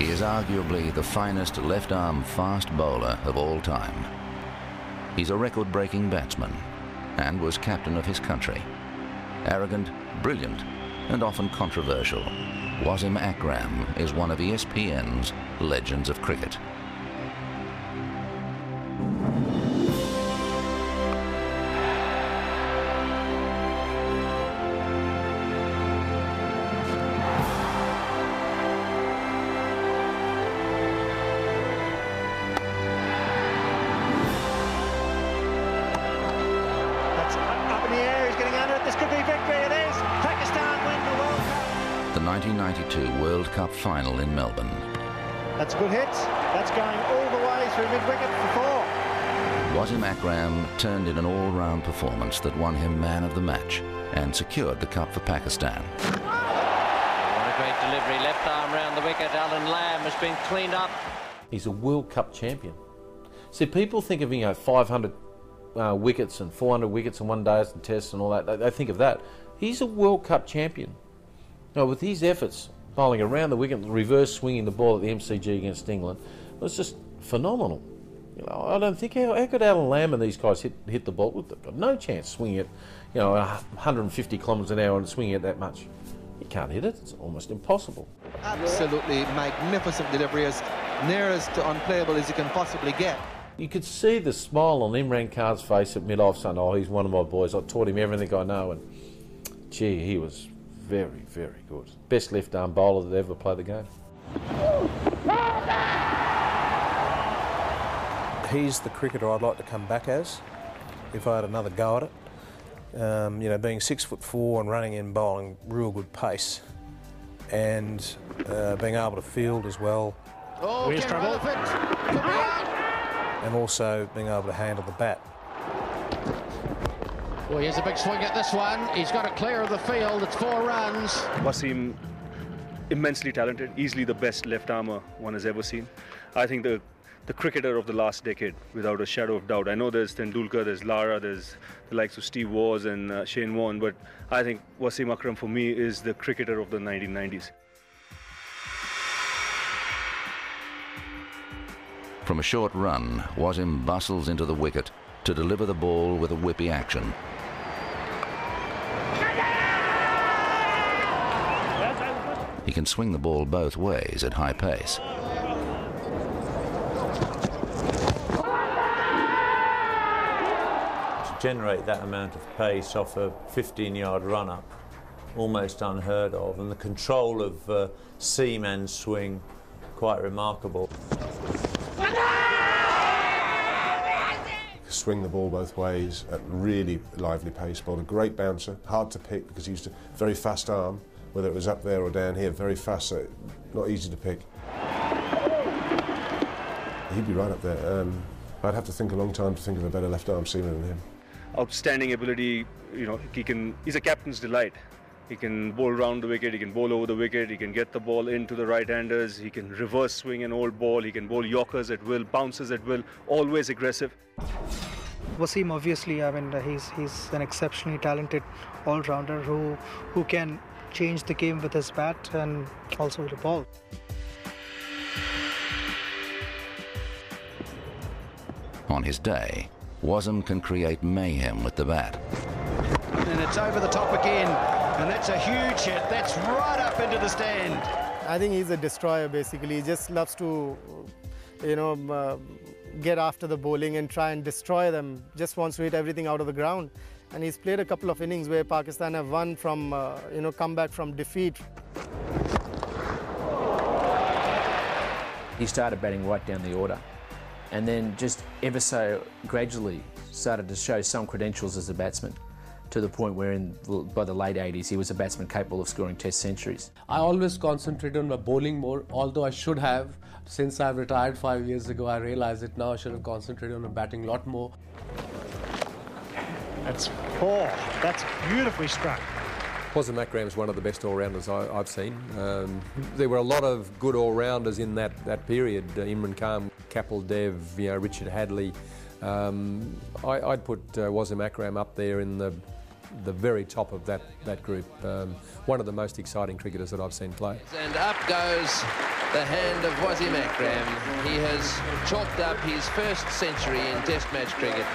He is arguably the finest left-arm fast bowler of all time. He's a record-breaking batsman and was captain of his country. Arrogant, brilliant, and often controversial, Wasim Akram is one of ESPN's legends of cricket. This could be victory. It is. Pakistan win the World Cup. The 1992 World Cup final in Melbourne. That's a good hit. That's going all the way through mid-wicket for 4. Wasim Akram turned in an all-round performance that won him man of the match and secured the cup for Pakistan. What a great delivery. Left arm round the wicket. Alan Lamb has been cleaned up. He's a World Cup champion. See, people think of 500 wickets and 400 wickets in one day and tests and all that. They think of that. He's a World Cup champion. Now, with his efforts, bowling around the wicket, reverse swinging the ball at the MCG against England, it was just phenomenal. I don't think how could Alan Lamb and these guys hit the ball? They've got no chance swinging it, 150 kilometres an hour and swinging it that much. You can't hit it. It's almost impossible. Absolutely magnificent delivery, as near as to unplayable as you can possibly get. You could see the smile on Imran Khan's face at mid-off saying, oh, he's one of my boys. I taught him everything I know. And, gee, he was very, very good. Best left-arm bowler that ever played the game. He's the cricketer I'd like to come back as, if I had another go at it. Being 6'4" and running in bowling real good pace, and being able to field as well. Oh, here's trouble. And also being able to handle the bat. Well, here's a big swing at this one. He's got to clear of the field. It's 4 runs. Wasim, immensely talented, easily the best left armer one has ever seen. I think the cricketer of the last decade, without a shadow of doubt. I know there's Tendulkar, there's Lara, there's the likes of Steve Waugh and Shane Warne, but I think Wasim Akram for me is the cricketer of the 1990s. From a short run, Wasim bustles into the wicket to deliver the ball with a whippy action. He can swing the ball both ways at high pace. To generate that amount of pace off a 15-yard run-up, almost unheard of, and the control of seaman swing, quite remarkable. Swing the ball both ways at really lively pace, bowled a great bouncer, hard to pick because he used a very fast arm, whether it was up there or down here, very fast, so not easy to pick. He'd be right up there. I'd have to think a long time to think of a better left arm seamer than him. Outstanding ability, he's a captain's delight. He can bowl round the wicket, he can bowl over the wicket, he can get the ball into the right-handers, he can reverse swing an old ball, he can bowl yorkers at will, bounces at will, always aggressive. Wasim, obviously, he's an exceptionally talented all-rounder who can change the game with his bat and also with the ball. On his day, Wasim can create mayhem with the bat. And it's over the top again, and that's a huge hit. That's right up into the stand. I think he's a destroyer, basically. He just loves to, get after the bowling and try and destroy them. Just wants to hit everything out of the ground. And he's played a couple of innings where Pakistan have won from, come back from defeat. He started batting right down the order, and then just ever so gradually started to show some credentials as a batsman, to the point where by the late 80s he was a batsman capable of scoring Test centuries. I always concentrate on my bowling more, although I should have. Since I've retired 5 years ago, I realize it now. I should have concentrated on my batting a lot more. That's 4. That's beautifully struck. Wasim Akram is one of the best all-rounders I've seen. There were a lot of good all-rounders in that period. Imran Khan, Kapil Dev, Richard Hadley. I'd put Wasim Akram up there in the very top of that group. One of the most exciting cricketers that I've seen play. And up goes the hand of Wasim Akram. He has chalked up his first century in Test match cricket.